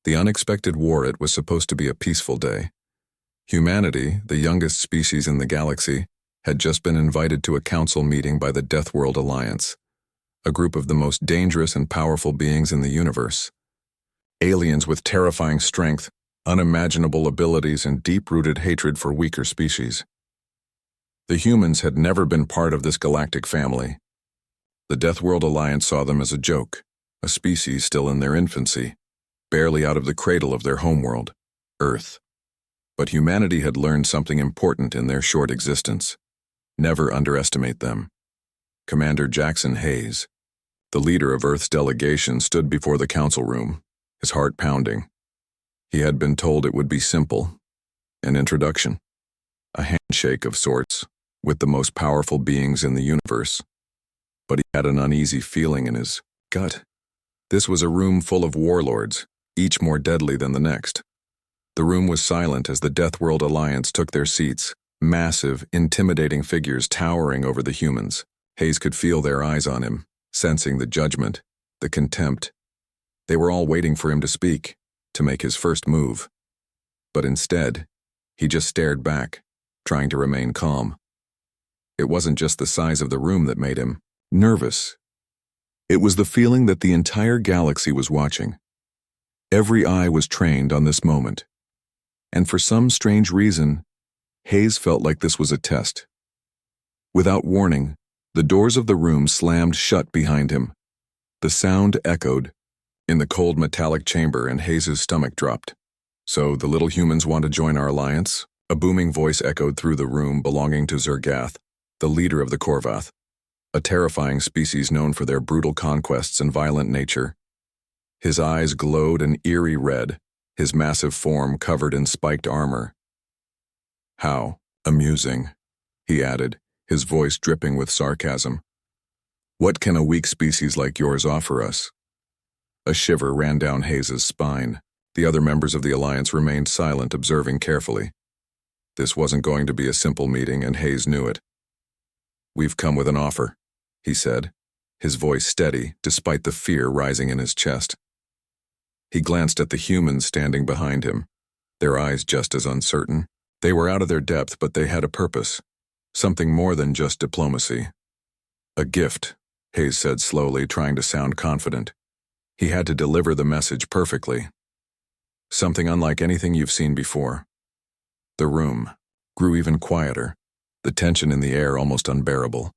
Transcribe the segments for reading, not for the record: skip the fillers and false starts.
The unexpected war, it was supposed to be a peaceful day. Humanity, the youngest species in the galaxy, had just been invited to a council meeting by the Deathworld Alliance, a group of the most dangerous and powerful beings in the universe. Aliens with terrifying strength, unimaginable abilities, and deep-rooted hatred for weaker species. The humans had never been part of this galactic family. The Deathworld Alliance saw them as a joke, a species still in their infancy, barely out of the cradle of their homeworld, Earth. But humanity had learned something important in their short existence. Never underestimate them. Commander Jackson Hayes, the leader of Earth's delegation, stood before the council room, his heart pounding. He had been told it would be simple, an introduction, a handshake of sorts, with the most powerful beings in the universe. But he had an uneasy feeling in his gut. This was a room full of warlords, each more deadly than the next. The room was silent as the Deathworld Alliance took their seats, massive, intimidating figures towering over the humans. Hayes could feel their eyes on him, sensing the judgment, the contempt. They were all waiting for him to speak, to make his first move. But instead, he just stared back, trying to remain calm. It wasn't just the size of the room that made him nervous. It was the feeling that the entire galaxy was watching. Every eye was trained on this moment. And for some strange reason, Hayes felt like this was a test. Without warning, the doors of the room slammed shut behind him. The sound echoed in the cold metallic chamber, and Hayes' stomach dropped. "So the little humans want to join our alliance?" A booming voice echoed through the room, belonging to Zergath, the leader of the Korvath, a terrifying species known for their brutal conquests and violent nature. His eyes glowed an eerie red, his massive form covered in spiked armor. "How amusing," he added, his voice dripping with sarcasm. "What can a weak species like yours offer us?" A shiver ran down Hayes' spine. The other members of the Alliance remained silent, observing carefully. This wasn't going to be a simple meeting, and Hayes knew it. "We've come with an offer," he said, his voice steady despite the fear rising in his chest. He glanced at the humans standing behind him, their eyes just as uncertain. They were out of their depth, but they had a purpose, something more than just diplomacy. "A gift," Hayes said slowly, trying to sound confident. He had to deliver the message perfectly. "Something unlike anything you've seen before." The room grew even quieter, the tension in the air almost unbearable.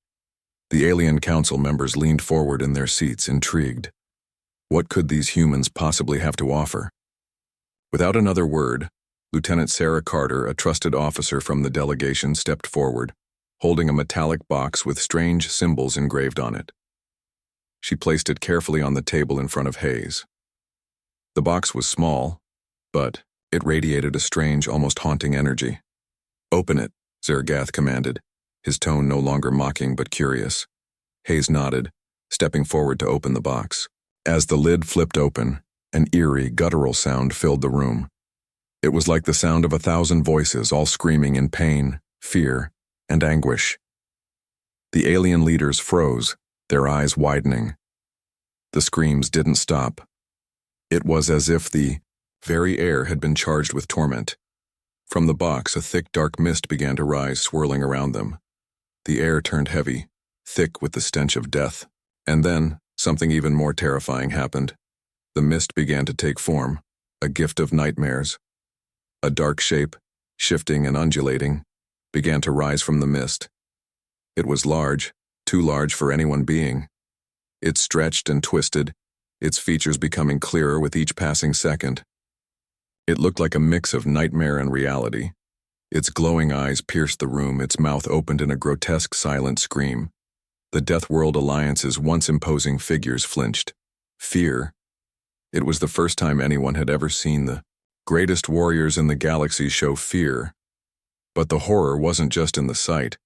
The alien council members leaned forward in their seats, intrigued. What could these humans possibly have to offer? Without another word, Lieutenant Sarah Carter, a trusted officer from the delegation, stepped forward, holding a metallic box with strange symbols engraved on it. She placed it carefully on the table in front of Hayes. The box was small, but it radiated a strange, almost haunting energy. "Open it," Zergath commanded, his tone no longer mocking but curious. Hayes nodded, stepping forward to open the box. As the lid flipped open, an eerie, guttural sound filled the room. It was like the sound of 1,000 voices, all screaming in pain, fear, and anguish. The alien leaders froze, their eyes widening. The screams didn't stop. It was as if the very air had been charged with torment. From the box, a thick, dark mist began to rise, swirling around them. The air turned heavy, thick with the stench of death. And then, something even more terrifying happened. The mist began to take form, a gift of nightmares. A dark shape, shifting and undulating, began to rise from the mist. It was large, too large for any one being. It stretched and twisted, its features becoming clearer with each passing second. It looked like a mix of nightmare and reality. Its glowing eyes pierced the room, its mouth opened in a grotesque silent scream. The Deathworld Alliance's once imposing figures flinched. Fear. It was the first time anyone had ever seen the greatest warriors in the galaxy show fear. But the horror wasn't just in the sight.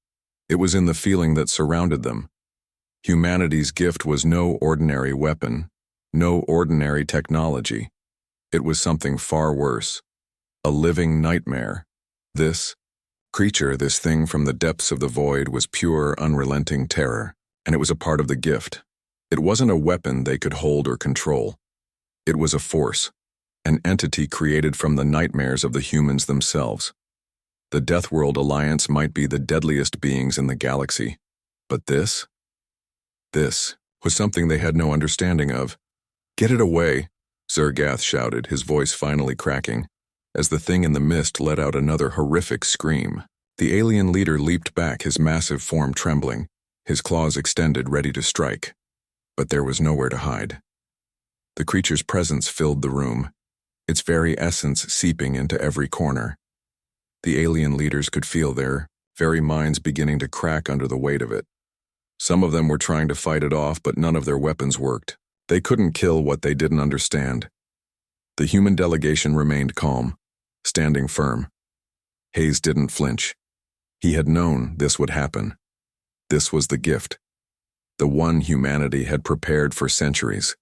It was in the feeling that surrounded them. Humanity's gift was no ordinary weapon, no ordinary technology. It was something far worse. A living nightmare. This creature, this thing from the depths of the void, was pure, unrelenting terror, and it was a part of the gift. It wasn't a weapon they could hold or control. It was a force, an entity created from the nightmares of the humans themselves. The Deathworld Alliance might be the deadliest beings in the galaxy, but this was something they had no understanding of. "Get it away," Zergath shouted, his voice finally cracking, as the thing in the mist let out another horrific scream. The alien leader leaped back, his massive form trembling, his claws extended, ready to strike. But there was nowhere to hide. The creature's presence filled the room, its very essence seeping into every corner. The alien leaders could feel their very minds beginning to crack under the weight of it. Some of them were trying to fight it off, but none of their weapons worked. They couldn't kill what they didn't understand. The human delegation remained calm, standing firm. Hayes didn't flinch. He had known this would happen. This was the gift, the one humanity had prepared for centuries.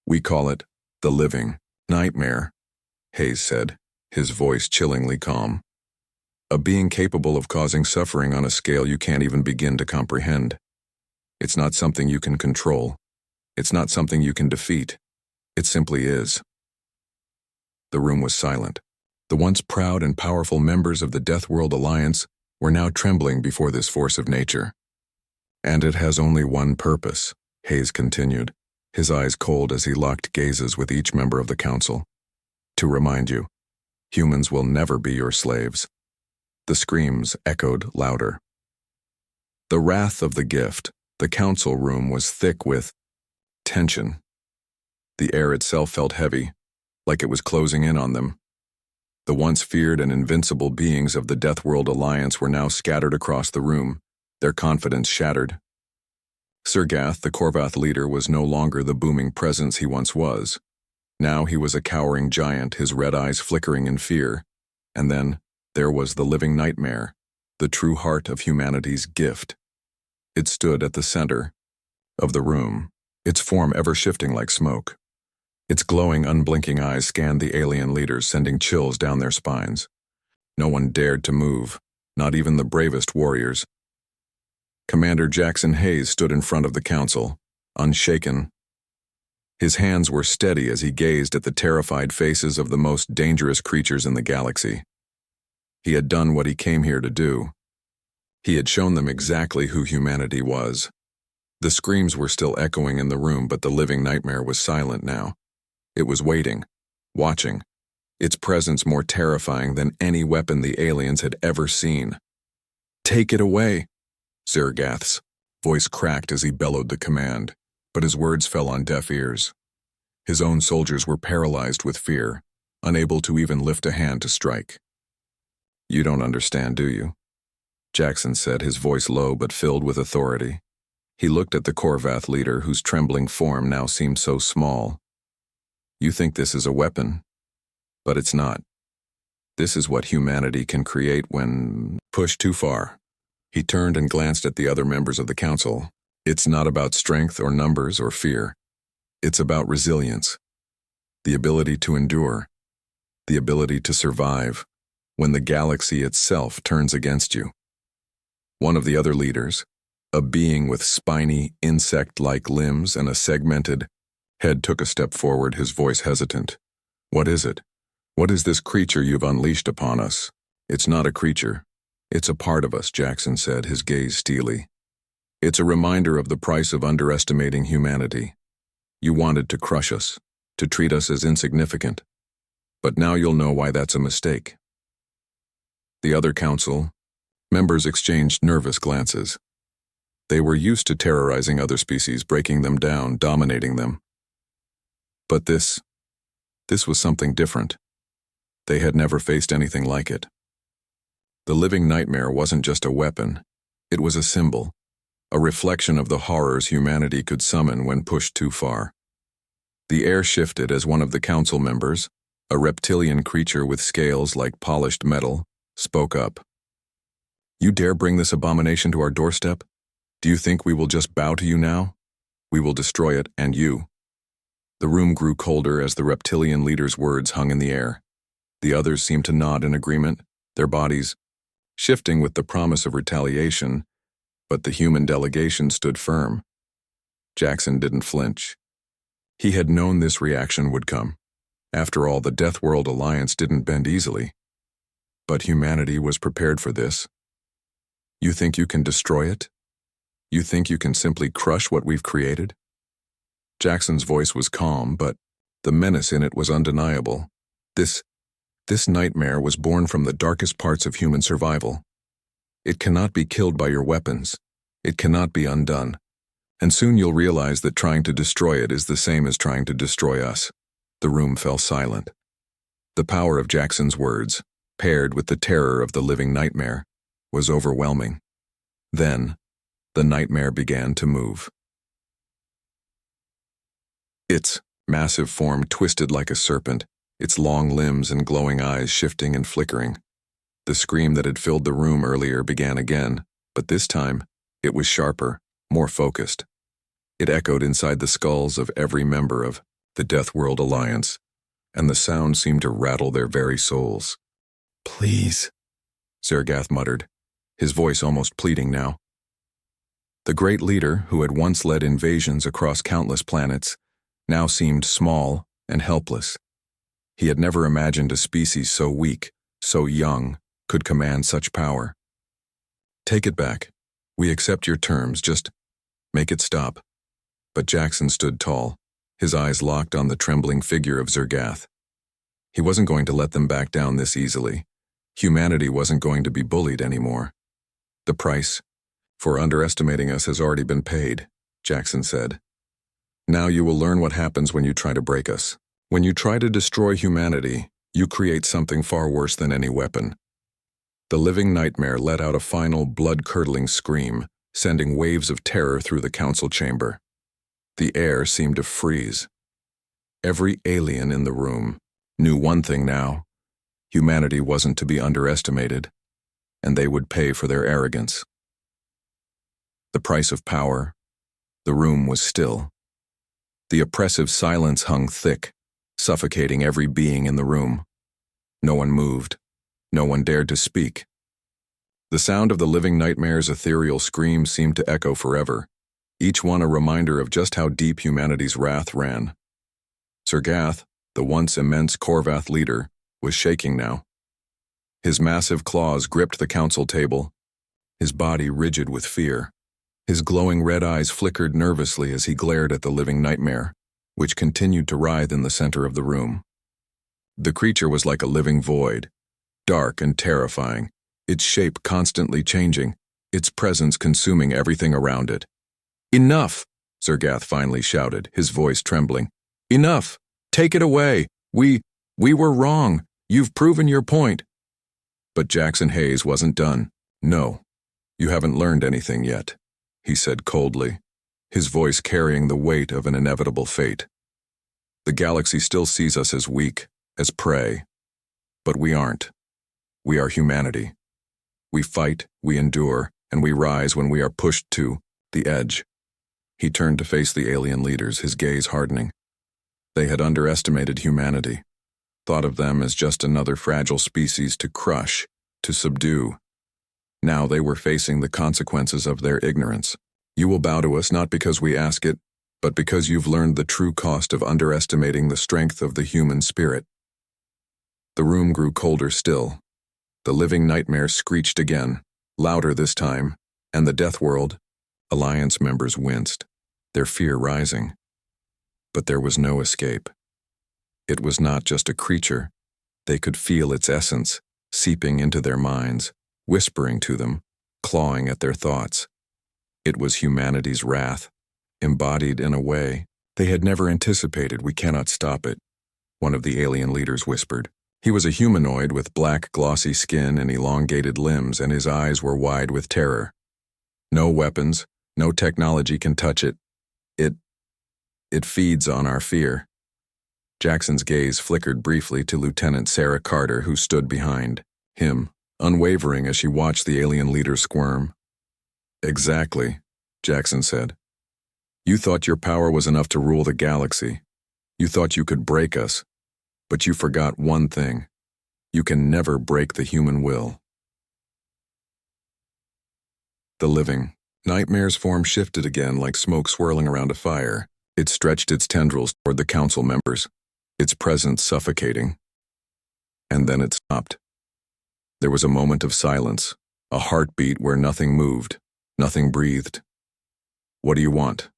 "We call it the living nightmare," Hayes said, his voice chillingly calm. "A being capable of causing suffering on a scale you can't even begin to comprehend. It's not something you can control. It's not something you can defeat. It simply is." The room was silent. The once proud and powerful members of the Deathworld Alliance were now trembling before this force of nature. "And it has only one purpose," Hayes continued, his eyes cold as he locked gazes with each member of the council. "To remind you, humans will never be your slaves." The screams echoed louder. The wrath of the gift, the council room was thick with tension. The air itself felt heavy, like it was closing in on them. The once feared and invincible beings of the Deathworld Alliance were now scattered across the room, their confidence shattered. Zergath, the Korvath leader, was no longer the booming presence he once was. Now he was a cowering giant, his red eyes flickering in fear. And then there was the living nightmare, the true heart of humanity's gift. It stood at the center of the room, its form ever shifting like smoke. Its glowing, unblinking eyes scanned the alien leaders, sending chills down their spines. No one dared to move, not even the bravest warriors. Commander Jackson Hayes stood in front of the council, unshaken. His hands were steady as he gazed at the terrified faces of the most dangerous creatures in the galaxy. He had done what he came here to do. He had shown them exactly who humanity was. The screams were still echoing in the room, but the living nightmare was silent now. It was waiting, watching, its presence more terrifying than any weapon the aliens had ever seen. "Take it away!" Zergath's voice cracked as he bellowed the command, but his words fell on deaf ears. His own soldiers were paralyzed with fear, unable to even lift a hand to strike. "You don't understand, do you?" Jackson said, his voice low but filled with authority. He looked at the Korvath leader, whose trembling form now seemed so small. "You think this is a weapon, but it's not. This is what humanity can create when pushed too far." He turned and glanced at the other members of the council. "It's not about strength or numbers or fear. It's about resilience, the ability to endure, the ability to survive when the galaxy itself turns against you." One of the other leaders, a being with spiny, insect-like limbs and a segmented head, took a step forward, his voice hesitant. "What is it? What is this creature you've unleashed upon us?" "It's not a creature. It's a part of us," Jackson said, his gaze steely. "It's a reminder of the price of underestimating humanity. You wanted to crush us, to treat us as insignificant. But now you'll know why that's a mistake." The other council members exchanged nervous glances. They were used to terrorizing other species, breaking them down, dominating them. But this was something different. They had never faced anything like it. The living nightmare wasn't just a weapon. It was a symbol, a reflection of the horrors humanity could summon when pushed too far. The air shifted as one of the council members, a reptilian creature with scales like polished metal, spoke up. "You dare bring this abomination to our doorstep? Do you think we will just bow to you now? We will destroy it, and you." The room grew colder as the reptilian leader's words hung in the air. The others seemed to nod in agreement, their bodies shifting with the promise of retaliation, but the human delegation stood firm. Jackson didn't flinch. He had known this reaction would come. After all, the Deathworld Alliance didn't bend easily. But humanity was prepared for this. You think you can destroy it? You think you can simply crush what we've created? Jackson's voice was calm, but the menace in it was undeniable. This nightmare was born from the darkest parts of human survival. It cannot be killed by your weapons. It cannot be undone. And soon you'll realize that trying to destroy it is the same as trying to destroy us. The room fell silent. The power of Jackson's words, paired with the terror of the living nightmare, was overwhelming. Then, the nightmare began to move. Its massive form twisted like a serpent, its long limbs and glowing eyes shifting and flickering. The scream that had filled the room earlier began again, but this time, it was sharper, more focused. It echoed inside the skulls of every member of the Deathworld Alliance, and the sound seemed to rattle their very souls. "Please," Zergath muttered, his voice almost pleading now. The great leader, who had once led invasions across countless planets, now seemed small and helpless. He had never imagined a species so weak, so young, could command such power. "Take it back. We accept your terms, just make it stop." But Jackson stood tall, his eyes locked on the trembling figure of Zergath. He wasn't going to let them back down this easily. Humanity wasn't going to be bullied anymore. "The price for underestimating us has already been paid," Jackson said. "Now you will learn what happens when you try to break us. When you try to destroy humanity, you create something far worse than any weapon." The living nightmare let out a final blood-curdling scream, sending waves of terror through the council chamber. The air seemed to freeze. Every alien in the room knew one thing now: humanity wasn't to be underestimated, and they would pay for their arrogance. The price of power. The room was still. The oppressive silence hung thick, suffocating every being in the room. No one moved. No one dared to speak. The sound of the living nightmare's ethereal scream seemed to echo forever, each one a reminder of just how deep humanity's wrath ran. Zergath, the once immense Korvath leader, was shaking now. His massive claws gripped the council table, his body rigid with fear. His glowing red eyes flickered nervously as he glared at the living nightmare, which continued to writhe in the center of the room. The creature was like a living void, dark and terrifying, its shape constantly changing, its presence consuming everything around it. "Enough!" Zergath finally shouted, his voice trembling. "Enough! Take it away! We were wrong! You've proven your point!" But Jackson Hayes wasn't done. "No, you haven't learned anything yet," he said coldly, his voice carrying the weight of an inevitable fate. "The galaxy still sees us as weak, as prey. But we aren't. We are humanity. We fight, we endure, and we rise when we are pushed to the edge." He turned to face the alien leaders, his gaze hardening. They had underestimated humanity, thought of them as just another fragile species to crush, to subdue. Now they were facing the consequences of their ignorance. "You will bow to us not because we ask it, but because you've learned the true cost of underestimating the strength of the human spirit." The room grew colder still. The living nightmare screeched again, louder this time, and the Deathworld Alliance members winced, their fear rising. But there was no escape. It was not just a creature. They could feel its essence, seeping into their minds, whispering to them, clawing at their thoughts. It was humanity's wrath, embodied in a way they had never anticipated. "We cannot stop it," one of the alien leaders whispered. He was a humanoid with black, glossy skin and elongated limbs, and his eyes were wide with terror. "No weapons, no technology can touch it. It feeds on our fear." Jackson's gaze flickered briefly to Lieutenant Sarah Carter, who stood behind him, unwavering as she watched the alien leader squirm. "Exactly," Jackson said. "You thought your power was enough to rule the galaxy. You thought you could break us. But you forgot one thing. You can never break the human will." The living nightmare's form shifted again like smoke swirling around a fire. It stretched its tendrils toward the council members. its presence suffocating. And then it stopped. There was a moment of silence, a heartbeat where nothing moved, nothing breathed. "What do you want?"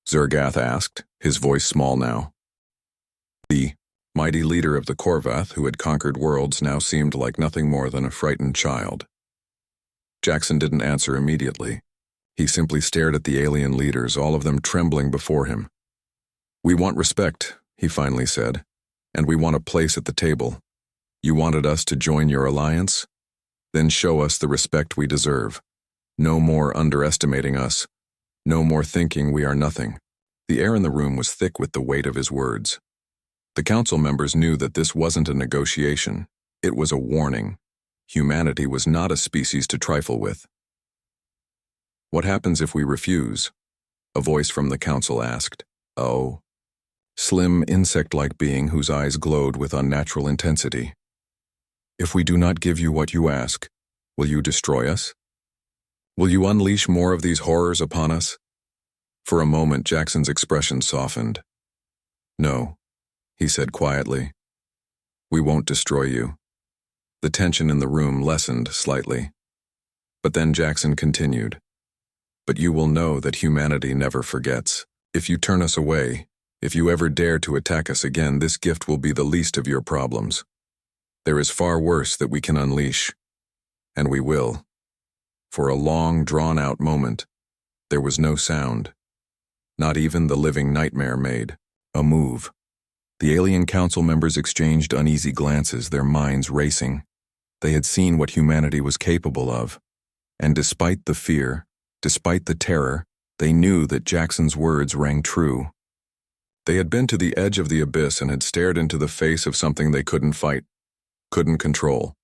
Zergath asked, his voice small now. The mighty leader of the Korvath, who had conquered worlds, now seemed like nothing more than a frightened child. Jackson didn't answer immediately. He simply stared at the alien leaders, all of them trembling before him. "We want respect," he finally said, "and we want a place at the table. You wanted us to join your alliance? Then show us the respect we deserve. No more underestimating us. No more thinking we are nothing." The air in the room was thick with the weight of his words. The council members knew that this wasn't a negotiation. It was a warning. Humanity was not a species to trifle with. "What happens if we refuse?" a voice from the council asked. "Oh." Slim, insect-like being whose eyes glowed with unnatural intensity. "If we do not give you what you ask, will you destroy us? Will you unleash more of these horrors upon us?" For a moment, Jackson's expression softened. "No," he said quietly. "We won't destroy you." The tension in the room lessened slightly. But then Jackson continued. "But you will know that humanity never forgets. If you turn us away, if you ever dare to attack us again, this gift will be the least of your problems. There is far worse that we can unleash. And we will." For a long, drawn-out moment, there was no sound. Not even the living nightmare made a move. The alien council members exchanged uneasy glances, their minds racing. They had seen what humanity was capable of. And despite the fear, despite the terror, they knew that Jackson's words rang true. They had been to the edge of the abyss and had stared into the face of something they couldn't fight, couldn't control.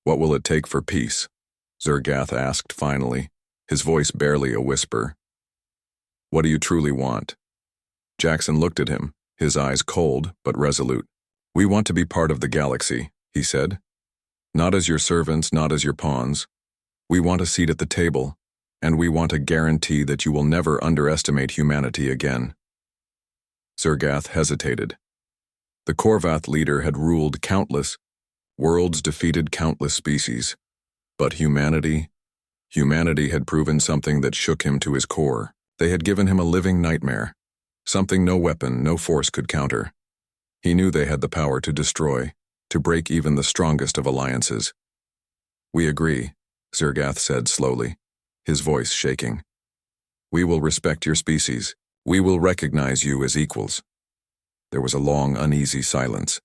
"What will it take for peace?" Zergath asked finally, his voice barely a whisper. "What do you truly want?" Jackson looked at him, his eyes cold but resolute. "We want to be part of the galaxy," he said. "Not as your servants, not as your pawns. We want a seat at the table, and we want a guarantee that you will never underestimate humanity again." Zergath hesitated. The Korvath leader had ruled countless worlds, defeated countless species. But humanity had proven something that shook him to his core. They had given him a living nightmare, something no weapon, no force could counter. He knew they had the power to destroy, to break even the strongest of alliances. "We agree," Zergath said slowly, his voice shaking. "We will respect your species. We will recognize you as equals." There was a long, uneasy silence.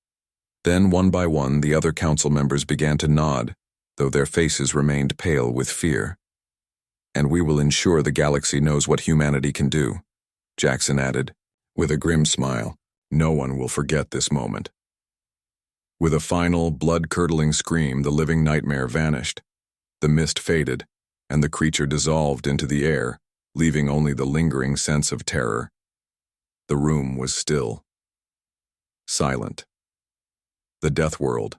Then, one by one, the other council members began to nod, though their faces remained pale with fear. "And we will ensure the galaxy knows what humanity can do," Jackson added, with a grim smile. "No one will forget this moment." With a final, blood-curdling scream, the living nightmare vanished. The mist faded, and the creature dissolved into the air, leaving only the lingering sense of terror. The room was still. Silent. The Deathworld.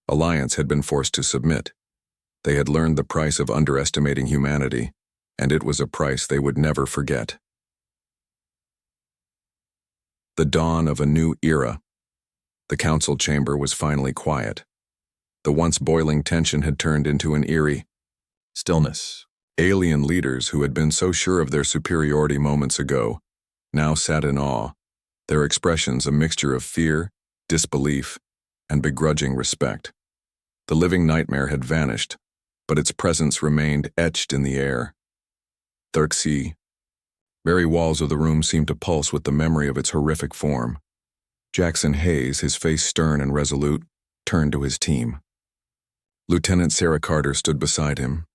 Alliance had been forced to submit. They had learned the price of underestimating humanity, and it was a price they would never forget. The dawn of a new era. The council chamber was finally quiet. The once boiling tension had turned into an eerie stillness. Alien leaders who had been so sure of their superiority moments ago now sat in awe, their expressions a mixture of fear, disbelief, and begrudging respect. The living nightmare had vanished, but its presence remained etched in the air. Thirksea. Very walls of the room seemed to pulse with the memory of its horrific form. Jackson Hayes, his face stern and resolute, turned to his team. Lieutenant Sarah Carter stood beside him,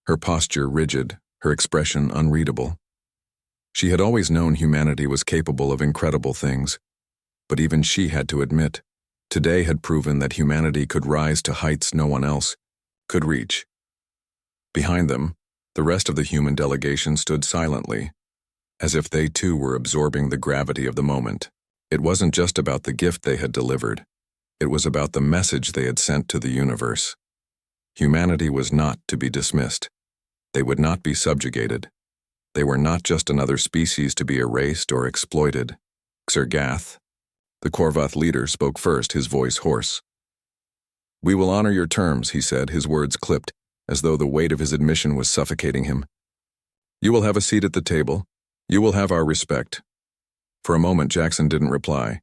her posture rigid, her expression unreadable. She had always known humanity was capable of incredible things, but even she had to admit, today had proven that humanity could rise to heights no one else could reach. Behind them, the rest of the human delegation stood silently, as if they too were absorbing the gravity of the moment. It wasn't just about the gift they had delivered. It was about the message they had sent to the universe. Humanity was not to be dismissed. They would not be subjugated. They were not just another species to be erased or exploited. Zergath, The Korvath leader spoke first, his voice hoarse. "We will honor your terms," he said, his words clipped, as though the weight of his admission was suffocating him. "You will have a seat at the table. You will have our respect." For a moment, Jackson didn't reply.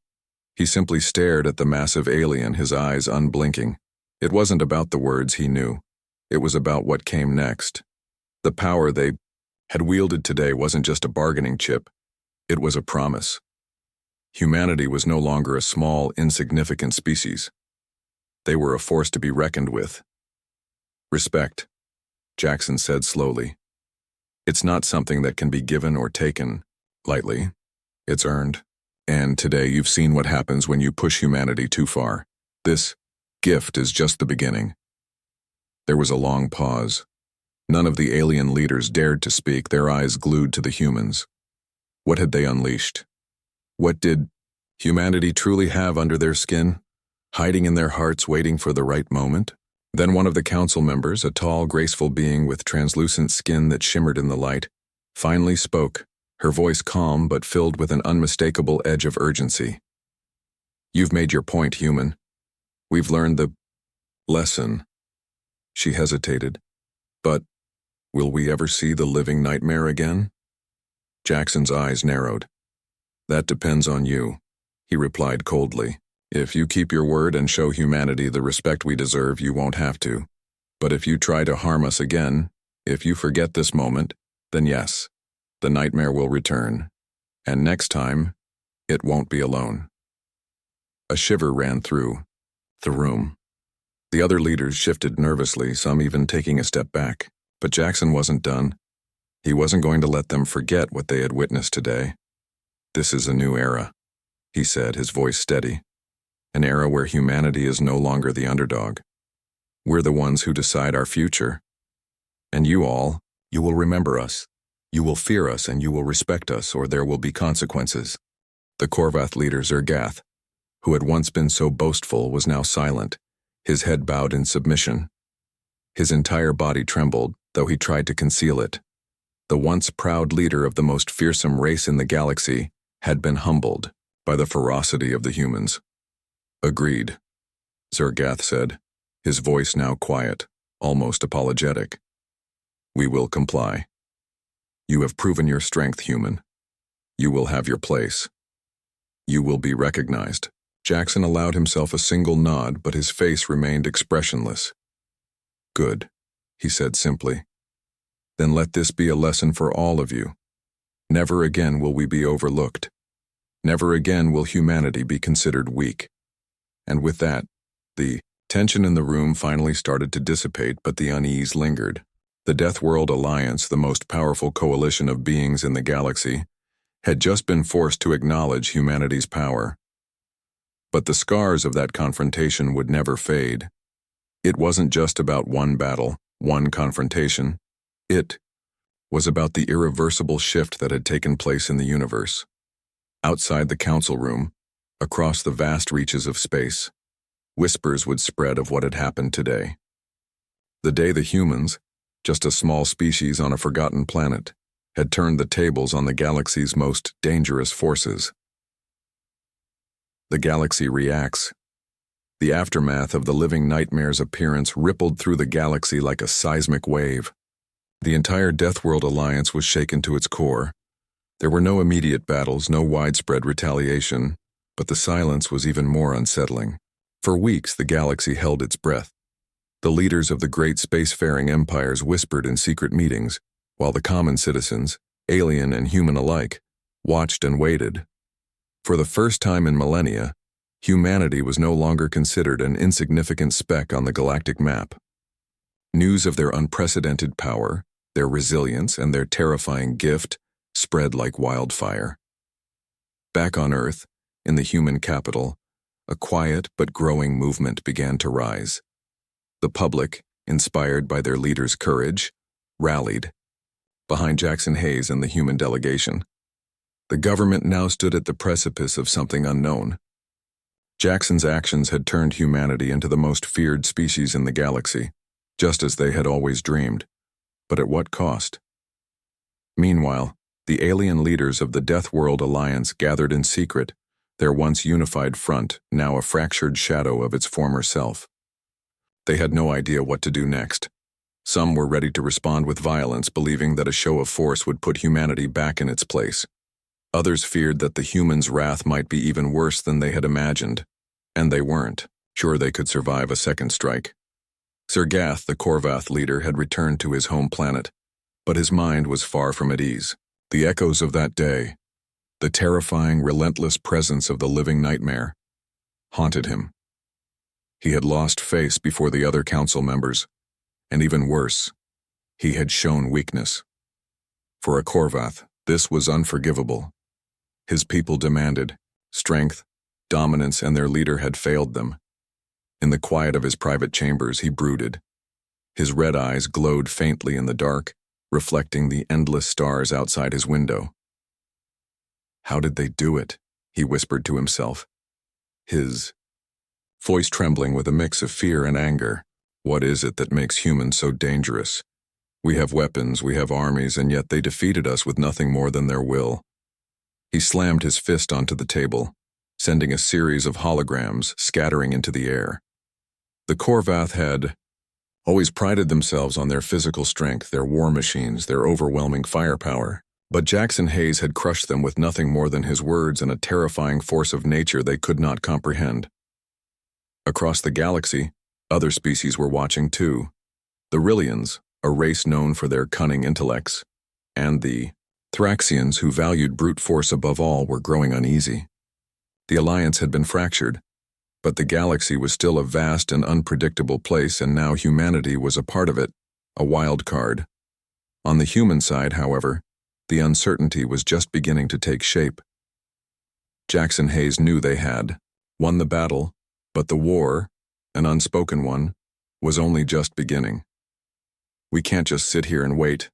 He simply stared at the massive alien, his eyes unblinking. It wasn't about the words he knew. It was about what came next. The power they had wielded today wasn't just a bargaining chip. It was a promise. Humanity was no longer a small, insignificant species. They were a force to be reckoned with. "Respect," Jackson said slowly. "It's not something that can be given or taken lightly. It's earned. And today you've seen what happens when you push humanity too far. This gift is just the beginning." There was a long pause. None of the alien leaders dared to speak, their eyes glued to the humans. What had they unleashed? What did humanity truly have under their skin, hiding in their hearts, waiting for the right moment? Then one of the council members, a tall, graceful being with translucent skin that shimmered in the light, finally spoke, her voice calm but filled with an unmistakable edge of urgency. "You've made your point, human. We've learned the lesson." She hesitated. "But will we ever see the living nightmare again?" Jackson's eyes narrowed. "That depends on you," he replied coldly. "If you keep your word and show humanity the respect we deserve, you won't have to. But if you try to harm us again, if you forget this moment, then yes, the nightmare will return. And next time, it won't be alone." A shiver ran through the room. The other leaders shifted nervously, some even taking a step back. But Jackson wasn't done. He wasn't going to let them forget what they had witnessed today. "This is a new era," he said, his voice steady. "An era where humanity is no longer the underdog. We're the ones who decide our future. And you all, you will remember us. You will fear us and you will respect us, or there will be consequences." The Korvath leader, Zergath, who had once been so boastful, was now silent, his head bowed in submission. His entire body trembled, though he tried to conceal it. The once proud leader of the most fearsome race in the galaxy had been humbled by the ferocity of the humans. "Agreed," Zergath said, his voice now quiet, almost apologetic. "We will comply. You have proven your strength, human. You will have your place. You will be recognized." Jackson allowed himself a single nod, but his face remained expressionless. "Good," he said simply. "Then let this be a lesson for all of you. Never again will we be overlooked. Never again will humanity be considered weak." And with that, the tension in the room finally started to dissipate, but the unease lingered. The Deathworld Alliance, the most powerful coalition of beings in the galaxy, had just been forced to acknowledge humanity's power. But the scars of that confrontation would never fade. It wasn't just about one battle, one confrontation. It was about the irreversible shift that had taken place in the universe. Outside the council room, across the vast reaches of space, whispers would spread of what had happened today. The day the humans, just a small species on a forgotten planet, had turned the tables on the galaxy's most dangerous forces. The galaxy reacts. The aftermath of the living nightmare's appearance rippled through the galaxy like a seismic wave. The entire Deathworld Alliance was shaken to its core. There were no immediate battles, no widespread retaliation, but the silence was even more unsettling. For weeks, the galaxy held its breath. The leaders of the great spacefaring empires whispered in secret meetings, while the common citizens, alien and human alike, watched and waited. For the first time in millennia, humanity was no longer considered an insignificant speck on the galactic map. News of their unprecedented power, their resilience, and their terrifying gift spread like wildfire. Back on Earth, in the human capital, a quiet but growing movement began to rise. The public, inspired by their leader's courage, rallied behind Jackson Hayes and the human delegation. The government now stood at the precipice of something unknown. Jackson's actions had turned humanity into the most feared species in the galaxy, just as they had always dreamed. But at what cost? Meanwhile, the alien leaders of the Deathworld Alliance gathered in secret, their once unified front now a fractured shadow of its former self. They had no idea what to do next. Some were ready to respond with violence, believing that a show of force would put humanity back in its place. Others feared that the humans' wrath might be even worse than they had imagined, and they weren't sure they could survive a second strike. Zergath, the Korvath leader, had returned to his home planet, but his mind was far from at ease. The echoes of that day, the terrifying, relentless presence of the living nightmare, haunted him. He had lost face before the other council members, and even worse, he had shown weakness. For a Korvath, this was unforgivable. His people demanded strength, dominance, and their leader had failed them. In the quiet of his private chambers, he brooded. His red eyes glowed faintly in the dark, reflecting the endless stars outside his window. How did they do it? He whispered to himself, his voice trembling with a mix of fear and anger. What is it that makes humans so dangerous? We have weapons, we have armies, and yet they defeated us with nothing more than their will. He slammed his fist onto the table, sending a series of holograms scattering into the air. The Korvath had always prided themselves on their physical strength, their war machines, their overwhelming firepower, but Jackson Hayes had crushed them with nothing more than his words and a terrifying force of nature they could not comprehend. Across the galaxy, other species were watching too. The Rillians, a race known for their cunning intellects, and the Thraxians, who valued brute force above all, were growing uneasy. The alliance had been fractured, but the galaxy was still a vast and unpredictable place, and now humanity was a part of it, a wild card. On the human side, however, the uncertainty was just beginning to take shape. Jackson Hayes knew they had won the battle, but the war, an unspoken one, was only just beginning. "We can't just sit here and wait,"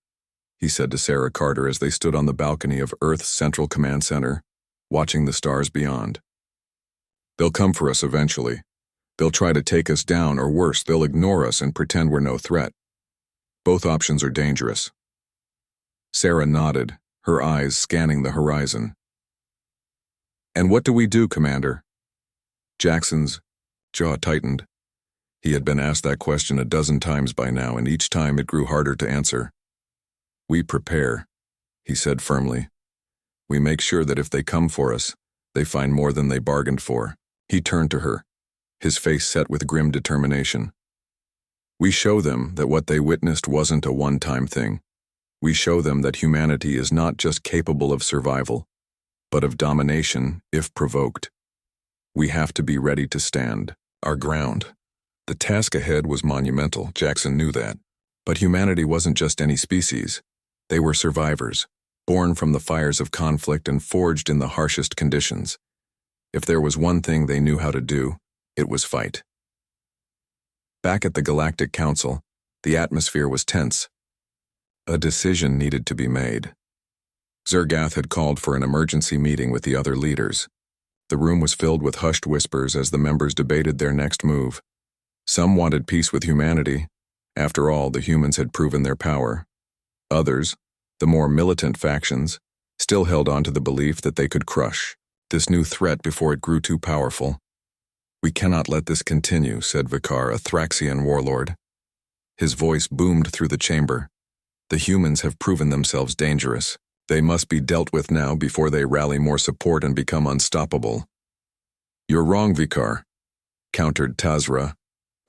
he said to Sarah Carter as they stood on the balcony of Earth's Central Command Center, watching the stars beyond. "They'll come for us eventually. They'll try to take us down, or worse, they'll ignore us and pretend we're no threat. Both options are dangerous." Sarah nodded, her eyes scanning the horizon. "And what do we do, Commander?" Jackson's jaw tightened. He had been asked that question a dozen times by now, and each time it grew harder to answer. "We prepare," he said firmly. "We make sure that if they come for us, they find more than they bargained for." He turned to her, his face set with grim determination. "We show them that what they witnessed wasn't a one-time thing. We show them that humanity is not just capable of survival, but of domination if provoked. We have to be ready to stand our ground." The task ahead was monumental, Jackson knew that. But humanity wasn't just any species. They were survivors, born from the fires of conflict and forged in the harshest conditions. If there was one thing they knew how to do, it was fight. Back at the Galactic Council, the atmosphere was tense. A decision needed to be made. Zergath had called for an emergency meeting with the other leaders. The room was filled with hushed whispers as the members debated their next move. Some wanted peace with humanity. After all, the humans had proven their power. Others, the more militant factions, still held on to the belief that they could crush this new threat before it grew too powerful. "We cannot let this continue," said Vikar, a Thraxian warlord. His voice boomed through the chamber. "The humans have proven themselves dangerous. They must be dealt with now before they rally more support and become unstoppable." "You're wrong, Vikar," countered Tazra,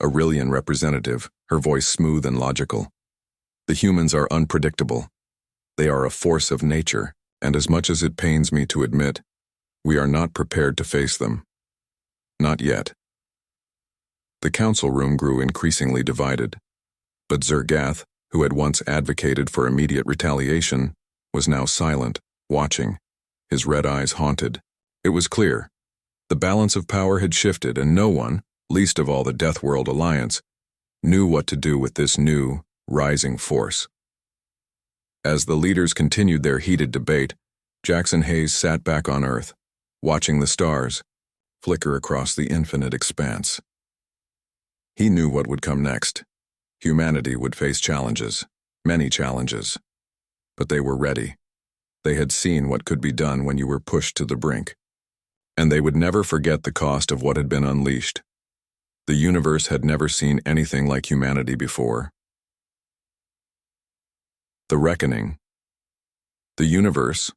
a Rillian representative, her voice smooth and logical. "The humans are unpredictable. They are a force of nature, and as much as it pains me to admit, we are not prepared to face them. Not yet." The council room grew increasingly divided, but Zergath, who had once advocated for immediate retaliation, was now silent, watching, his red eyes haunted. It was clear. The balance of power had shifted, and no one, least of all the Deathworld Alliance, knew what to do with this new, rising force. As the leaders continued their heated debate, Jackson Hayes sat back on Earth, watching the stars flicker across the infinite expanse. He knew what would come next. Humanity would face challenges, many challenges. But they were ready. They had seen what could be done when you were pushed to the brink. and they would never forget the cost of what had been unleashed. The universe had never seen anything like humanity before. The Reckoning. The universe,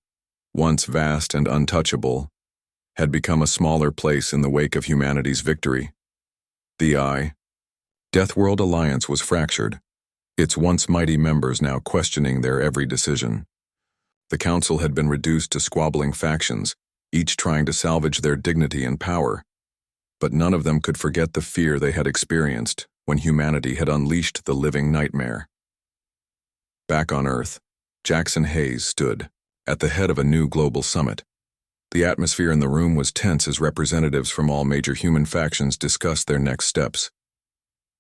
once vast and untouchable, had become a smaller place in the wake of humanity's victory. The Deathworld Alliance was fractured, its once mighty members now questioning their every decision. The Council had been reduced to squabbling factions, each trying to salvage their dignity and power, but none of them could forget the fear they had experienced when humanity had unleashed the living nightmare. Back on Earth, Jackson Hayes stood at the head of a new global summit. The atmosphere in the room was tense as representatives from all major human factions discussed their next steps.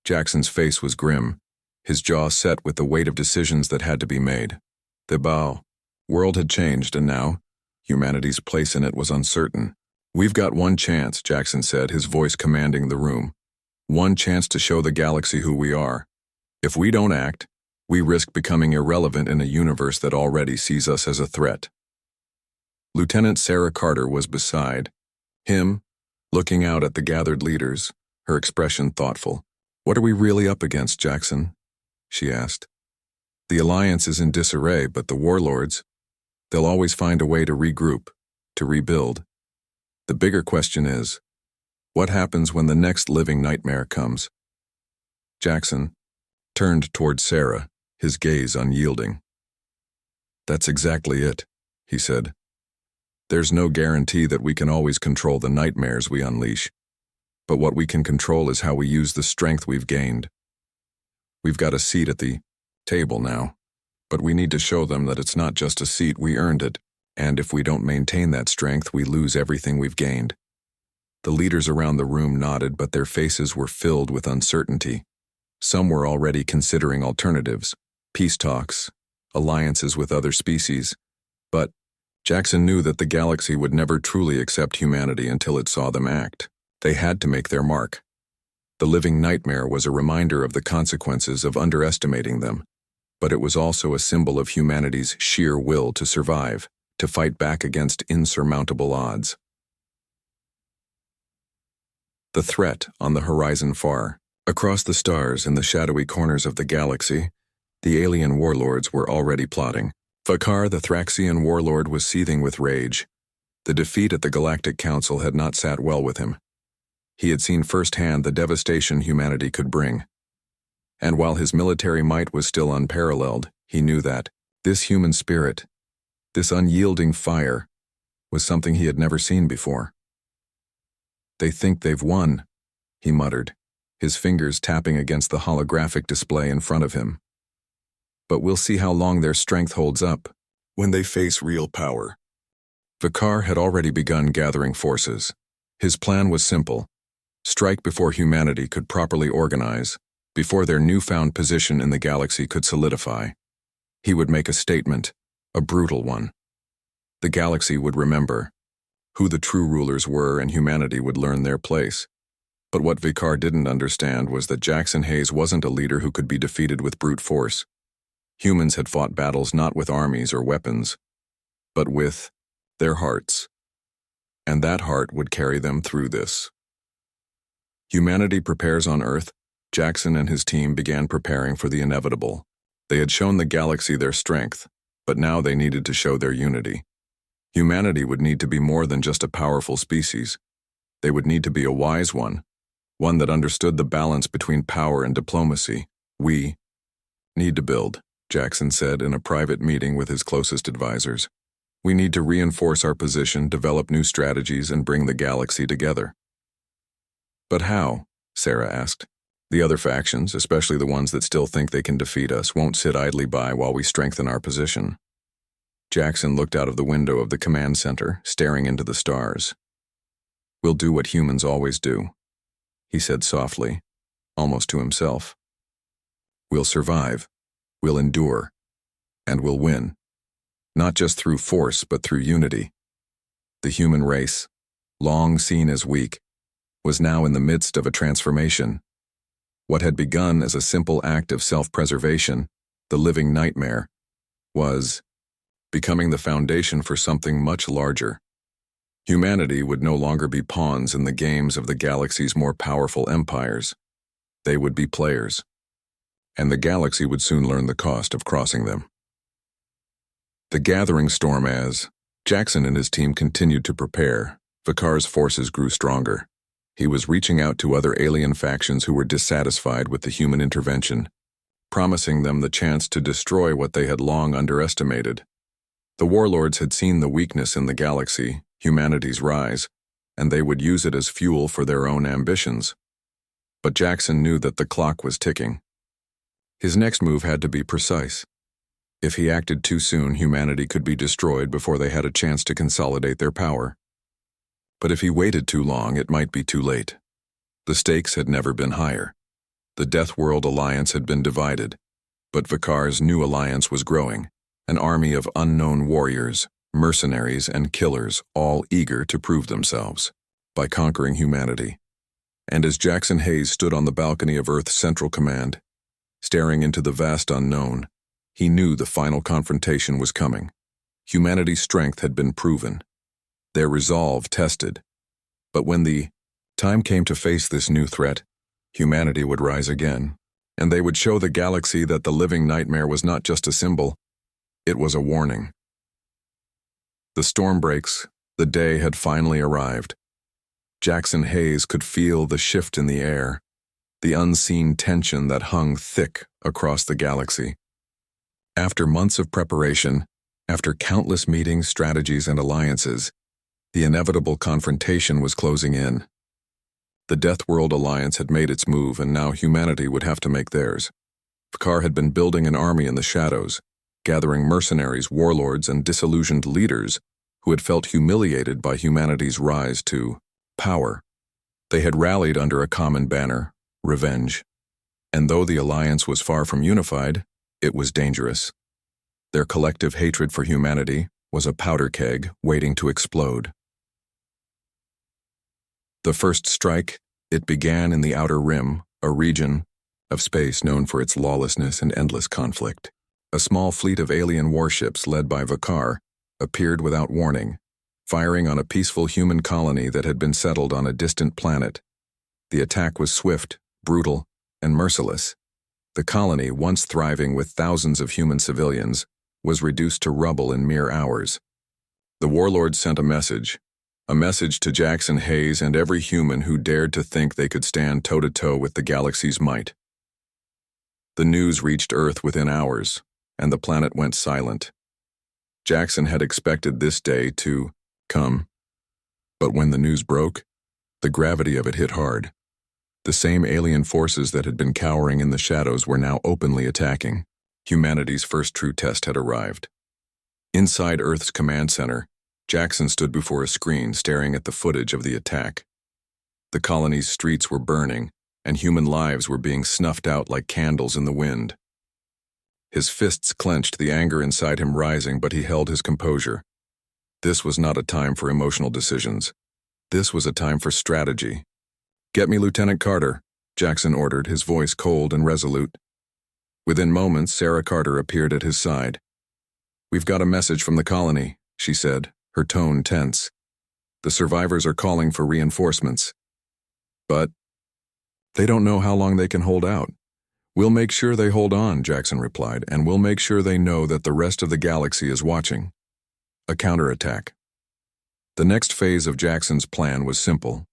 Jackson's face was grim, his jaw set with the weight of decisions that had to be made. The world had changed, and now, humanity's place in it was uncertain. "We've got one chance," Jackson said, his voice commanding the room. "One chance to show the galaxy who we are. If we don't act, we risk becoming irrelevant in a universe that already sees us as a threat." Lieutenant Sarah Carter was beside him, looking out at the gathered leaders, her expression thoughtful. "What are we really up against, Jackson?" she asked. "The Alliance is in disarray, but the warlords, they'll always find a way to regroup, to rebuild. The bigger question is, what happens when the next living nightmare comes?" Jackson turned toward Sarah, his gaze unyielding. "That's exactly it," he said. "There's no guarantee that we can always control the nightmares we unleash, but what we can control is how we use the strength we've gained. We've got a seat at the table now, but we need to show them that it's not just a seat, we earned it, and if we don't maintain that strength, we lose everything we've gained." The leaders around the room nodded, but their faces were filled with uncertainty. Some were already considering alternatives, peace talks, alliances with other species, but Jackson knew that the galaxy would never truly accept humanity until it saw them act. They had to make their mark. The living nightmare was a reminder of the consequences of underestimating them, but it was also a symbol of humanity's sheer will to survive, to fight back against insurmountable odds. The threat on the horizon far. Across the stars in the shadowy corners of the galaxy, the alien warlords were already plotting. Vakar, the Thraxian warlord, was seething with rage. The defeat at the Galactic Council had not sat well with him. He had seen firsthand the devastation humanity could bring. And while his military might was still unparalleled, he knew that this human spirit, this unyielding fire, was something he had never seen before. "They think they've won," he muttered, his fingers tapping against the holographic display in front of him. "But we'll see how long their strength holds up when they face real power." Vakar had already begun gathering forces. His plan was simple: strike before humanity could properly organize, before their newfound position in the galaxy could solidify. He would make a statement, a brutal one. The galaxy would remember who the true rulers were, and humanity would learn their place. But what Vakar didn't understand was that Jackson Hayes wasn't a leader who could be defeated with brute force. Humans had fought battles not with armies or weapons, but with their hearts. And that heart would carry them through this. Humanity prepares on Earth. Jackson and his team began preparing for the inevitable. They had shown the galaxy their strength, but now they needed to show their unity. Humanity would need to be more than just a powerful species. They would need to be a wise one that understood the balance between power and diplomacy. "We need to build," Jackson said in a private meeting with his closest advisors. "We need to reinforce our position, develop new strategies, and bring the galaxy together." "But how?" Sarah asked. "The other factions, especially the ones that still think they can defeat us, won't sit idly by while we strengthen our position." Jackson looked out of the window of the command center, staring into the stars. "We'll do what humans always do," he said softly, almost to himself. "We'll survive, we'll endure, and we'll win. Not just through force, but through unity." The human race, long seen as weak, was now in the midst of a transformation. What had begun as a simple act of self-preservation, the living nightmare, was becoming the foundation for something much larger. Humanity would no longer be pawns in the games of the galaxy's more powerful empires. They would be players. And the galaxy would soon learn the cost of crossing them. The gathering storm as Jackson and his team continued to prepare. Vikar's forces grew stronger. He was reaching out to other alien factions who were dissatisfied with the human intervention, promising them the chance to destroy what they had long underestimated. The warlords had seen the weakness in the galaxy, humanity's rise, and they would use it as fuel for their own ambitions. But Jackson knew that the clock was ticking. His next move had to be precise. If he acted too soon, humanity could be destroyed before they had a chance to consolidate their power. But if he waited too long, it might be too late. The stakes had never been higher. The Deathworld alliance had been divided, but Vikar's new alliance was growing, an army of unknown warriors, mercenaries, and killers, all eager to prove themselves by conquering humanity. And as Jackson Hayes stood on the balcony of Earth's Central Command, staring into the vast unknown, he knew the final confrontation was coming. Humanity's strength had been proven, their resolve tested. But when the time came to face this new threat, humanity would rise again, and they would show the galaxy that the living nightmare was not just a symbol, it was a warning. The storm breaks, the day had finally arrived. Jackson Hayes could feel the shift in the air, the unseen tension that hung thick across the galaxy. After months of preparation, after countless meetings, strategies, and alliances, the inevitable confrontation was closing in. The Deathworld alliance had made its move, and now humanity would have to make theirs. Vikar had been building an army in the shadows, gathering mercenaries, warlords, and disillusioned leaders who had felt humiliated by humanity's rise to power. They had rallied under a common banner, revenge. And though the alliance was far from unified, it was dangerous. Their collective hatred for humanity was a powder keg waiting to explode. The first strike, it began in the Outer Rim, a region of space known for its lawlessness and endless conflict. A small fleet of alien warships led by Vikar appeared without warning, firing on a peaceful human colony that had been settled on a distant planet. The attack was swift, brutal, and merciless. The colony, once thriving with thousands of human civilians, was reduced to rubble in mere hours. The warlords sent a message to Jackson Hayes and every human who dared to think they could stand toe-to-toe with the galaxy's might. The news reached Earth within hours, and the planet went silent. Jackson had expected this day to come, but when the news broke, the gravity of it hit hard. The same alien forces that had been cowering in the shadows were now openly attacking. Humanity's first true test had arrived. Inside Earth's command center, Jackson stood before a screen staring at the footage of the attack. The colony's streets were burning, and human lives were being snuffed out like candles in the wind. His fists clenched, the anger inside him rising, but he held his composure. This was not a time for emotional decisions. This was a time for strategy. "Get me Lieutenant Carter," Jackson ordered, his voice cold and resolute. Within moments, Sarah Carter appeared at his side. "We've got a message from the colony," she said, her tone tense. "The survivors are calling for reinforcements. But they don't know how long they can hold out." "We'll make sure they hold on," Jackson replied, "and we'll make sure they know that the rest of the galaxy is watching." A counterattack. The next phase of Jackson's plan was simple: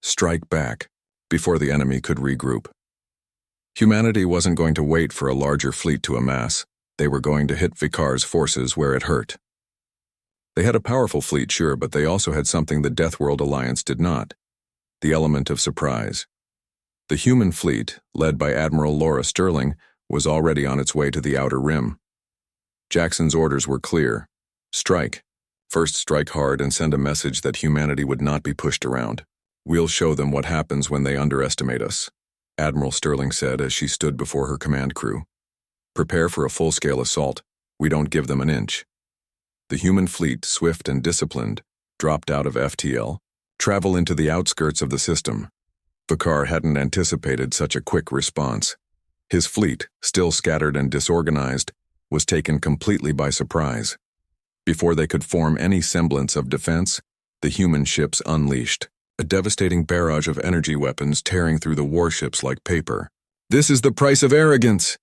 strike back before the enemy could regroup. Humanity wasn't going to wait for a larger fleet to amass. They were going to hit Vikar's forces where it hurt. They had a powerful fleet, sure, but they also had something the Deathworld Alliance did not: the element of surprise. The human fleet, led by Admiral Laura Sterling, was already on its way to the Outer Rim. Jackson's orders were clear: strike. First, strike hard and send a message that humanity would not be pushed around. "We'll show them what happens when they underestimate us," Admiral Sterling said as she stood before her command crew. "Prepare for a full-scale assault. We don't give them an inch." The human fleet, swift and disciplined, dropped out of FTL, travel into the outskirts of the system. Vikar hadn't anticipated such a quick response. His fleet, still scattered and disorganized, was taken completely by surprise. Before they could form any semblance of defense, The human ships unleashed, a devastating barrage of energy weapons tearing through the warships like paper. "This is the price of arrogance!"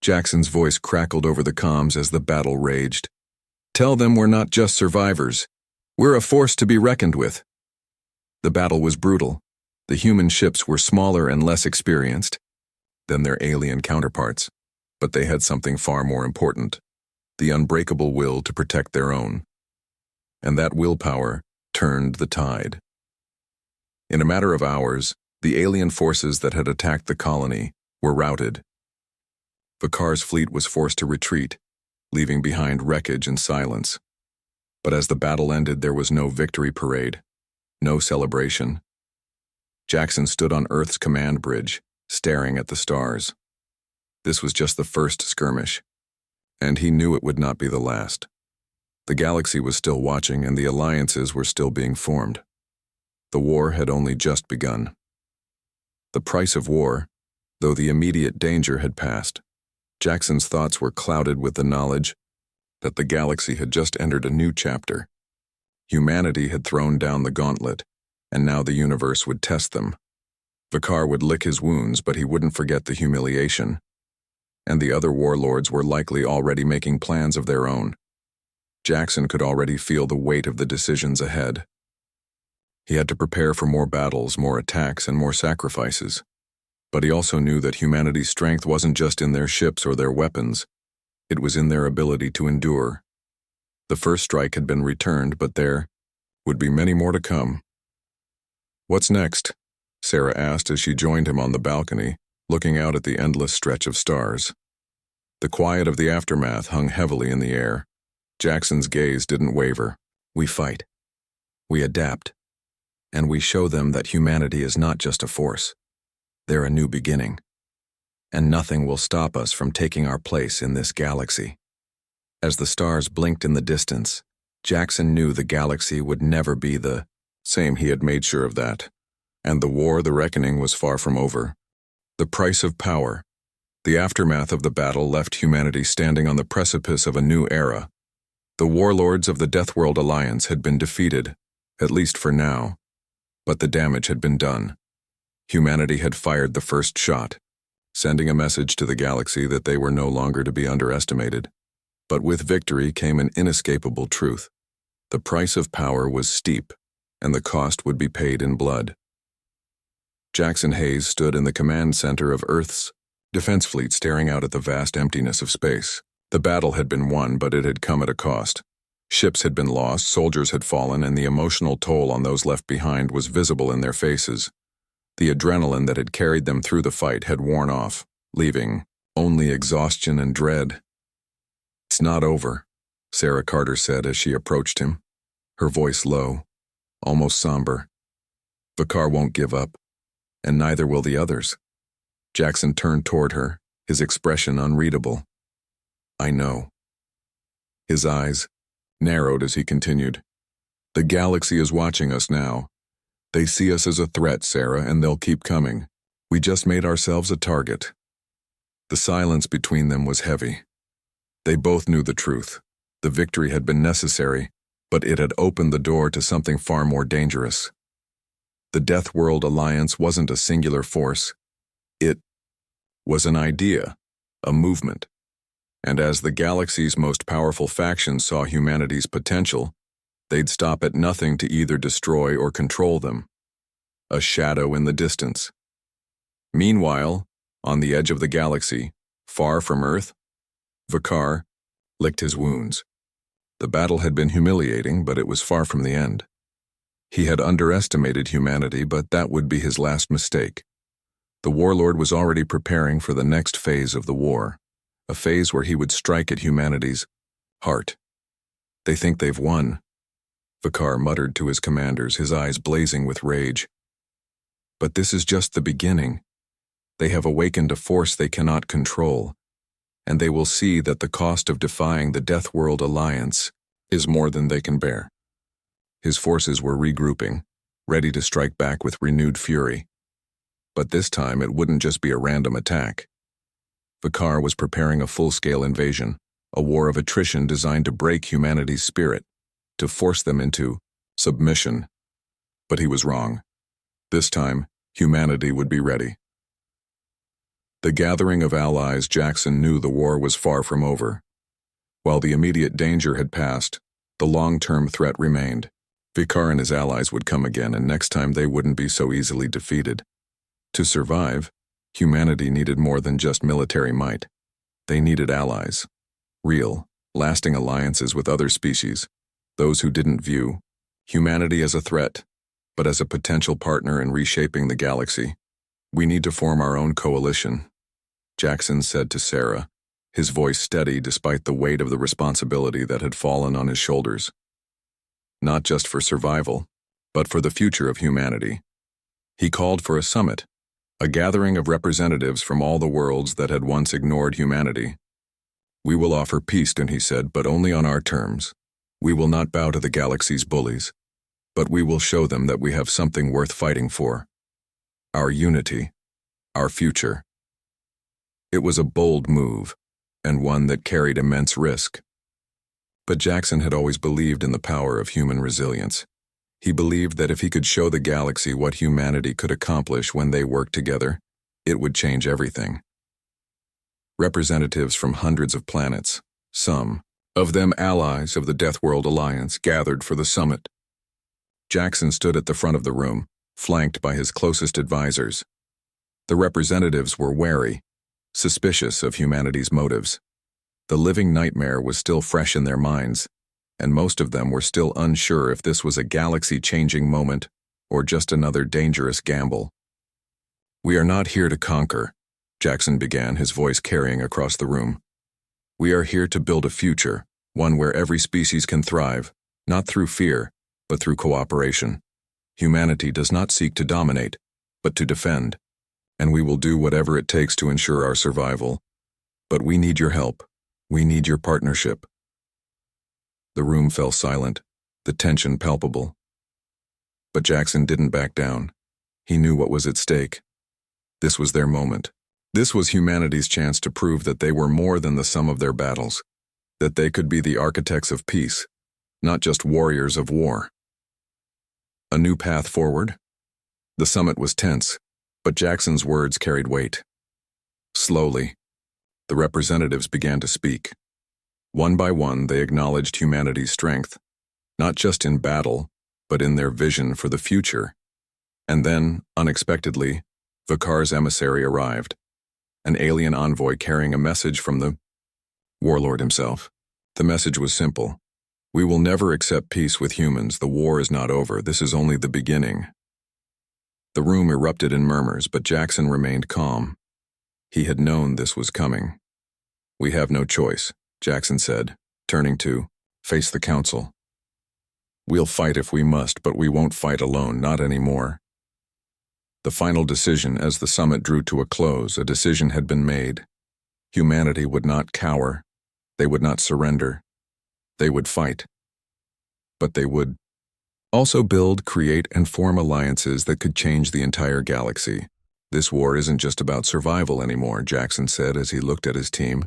Jackson's voice crackled over the comms as the battle raged. "Tell them we're not just survivors. We're a force to be reckoned with." The battle was brutal. The human ships were smaller and less experienced than their alien counterparts, but they had something far more important: the unbreakable will to protect their own. And that willpower turned the tide. In a matter of hours, the alien forces that had attacked the colony were routed. Vakar's fleet was forced to retreat, leaving behind wreckage and silence. But as the battle ended, there was no victory parade, no celebration. Jackson stood on Earth's command bridge, staring at the stars. This was just the first skirmish, and he knew it would not be the last. The galaxy was still watching, and the alliances were still being formed. The war had only just begun. The price of war, though the immediate danger had passed, Jackson's thoughts were clouded with the knowledge that the galaxy had just entered a new chapter. Humanity had thrown down the gauntlet, and now the universe would test them. Vakar would lick his wounds, but he wouldn't forget the humiliation. And the other warlords were likely already making plans of their own. Jackson could already feel the weight of the decisions ahead. He had to prepare for more battles, more attacks, and more sacrifices. But he also knew that humanity's strength wasn't just in their ships or their weapons. It was in their ability to endure. The first strike had been returned, but there would be many more to come. "What's next?" Sarah asked as she joined him on the balcony, looking out at the endless stretch of stars. The quiet of the aftermath hung heavily in the air. Jackson's gaze didn't waver. "We fight. We adapt. And we show them that humanity is not just a force. They're a new beginning. And nothing will stop us from taking our place in this galaxy." As the stars blinked in the distance, Jackson knew the galaxy would never be the same. He had made sure of that. And the war, the reckoning, was far from over. The price of power. The aftermath of the battle left humanity standing on the precipice of a new era. The warlords of the Deathworld Alliance had been defeated, at least for now. But the damage had been done. Humanity had fired the first shot, sending a message to the galaxy that they were no longer to be underestimated. But with victory came an inescapable truth. The price of power was steep, and the cost would be paid in blood. Jackson Hayes stood in the command center of Earth's defense fleet, staring out at the vast emptiness of space. The battle had been won, but it had come at a cost. Ships had been lost, soldiers had fallen, and the emotional toll on those left behind was visible in their faces. The adrenaline that had carried them through the fight had worn off, leaving only exhaustion and dread. "It's not over," Sarah Carter said as she approached him, her voice low, almost somber. "Vakar won't give up, and neither will the others." Jackson turned toward her, his expression unreadable. "I know." His eyes narrowed as he continued. "The galaxy is watching us now. They see us as a threat, Sarah, and they'll keep coming. We just made ourselves a target." The silence between them was heavy. They both knew the truth. The victory had been necessary, but it had opened the door to something far more dangerous. The Deathworld Alliance wasn't a singular force. It was an idea, a movement. And as the galaxy's most powerful faction saw humanity's potential, they'd stop at nothing to either destroy or control them. A shadow in the distance. Meanwhile, on the edge of the galaxy, far from Earth, Vakar licked his wounds. The battle had been humiliating, but it was far from the end. He had underestimated humanity, but that would be his last mistake. The warlord was already preparing for the next phase of the war, a phase where he would strike at humanity's heart. "They think they've won," Vakar muttered to his commanders, his eyes blazing with rage. "But this is just the beginning. They have awakened a force they cannot control, and they will see that the cost of defying the Deathworld Alliance is more than they can bear." His forces were regrouping, ready to strike back with renewed fury. But this time it wouldn't just be a random attack. Vakar was preparing a full-scale invasion, a war of attrition designed to break humanity's spirit, to force them into submission. But he was wrong. This time, humanity would be ready. The gathering of allies, Jackson knew the war was far from over. While the immediate danger had passed, the long-term threat remained. Vikar and his allies would come again, and next time they wouldn't be so easily defeated. To survive, humanity needed more than just military might. They needed allies. Real, lasting alliances with other species, those who didn't view humanity as a threat, but as a potential partner in reshaping the galaxy. "We need to form our own coalition," Jackson said to Sarah, his voice steady despite the weight of the responsibility that had fallen on his shoulders. Not just for survival, but for the future of humanity. He called for a summit, a gathering of representatives from all the worlds that had once ignored humanity. "We will offer peace," he said, "but only on our terms. We will not bow to the galaxy's bullies, but we will show them that we have something worth fighting for. Our unity, our future." It was a bold move, and one that carried immense risk. But Jackson had always believed in the power of human resilience. He believed that if he could show the galaxy what humanity could accomplish when they worked together, it would change everything. Representatives from hundreds of planets, some of them allies of the Deathworld Alliance, gathered for the summit. Jackson stood at the front of the room, flanked by his closest advisors. The representatives were wary, suspicious of humanity's motives. The living nightmare was still fresh in their minds, and most of them were still unsure if this was a galaxy-changing moment or just another dangerous gamble. "We are not here to conquer," Jackson began, his voice carrying across the room. "We are here to build a future, one where every species can thrive, not through fear, but through cooperation. Humanity does not seek to dominate, but to defend, and we will do whatever it takes to ensure our survival. But we need your help. We need your partnership." The room fell silent, the tension palpable. But Jackson didn't back down. He knew what was at stake. This was their moment. This was humanity's chance to prove that they were more than the sum of their battles, that they could be the architects of peace, not just warriors of war. A new path forward? The summit was tense, but Jackson's words carried weight. Slowly, the representatives began to speak. One by one, they acknowledged humanity's strength, not just in battle, but in their vision for the future. And then, unexpectedly, Vikar's emissary arrived, an alien envoy carrying a message from the warlord himself. The message was simple. "We will never accept peace with humans. The war is not over. This is only the beginning." The room erupted in murmurs, but Jackson remained calm. He had known this was coming. "We have no choice," Jackson said, turning to face the council. "We'll fight if we must, but we won't fight alone, not anymore." The final decision, as the summit drew to a close, a decision had been made. Humanity would not cower. They would not surrender. They would fight. But they would also build, create, and form alliances that could change the entire galaxy. "This war isn't just about survival anymore," Jackson said as he looked at his team.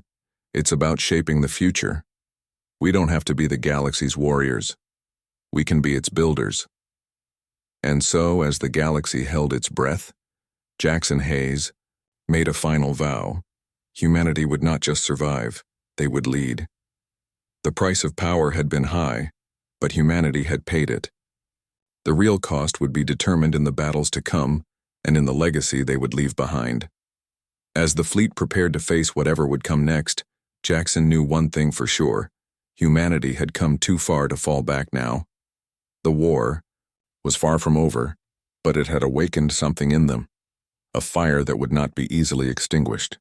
"It's about shaping the future. We don't have to be the galaxy's warriors. We can be its builders." And so, as the galaxy held its breath, Jackson Hayes made a final vow. Humanity would not just survive, they would lead. The price of power had been high, but humanity had paid it. The real cost would be determined in the battles to come and in the legacy they would leave behind. As the fleet prepared to face whatever would come next, Jackson knew one thing for sure. Humanity had come too far to fall back now. The war was far from over, but it had awakened something in them, a fire that would not be easily extinguished.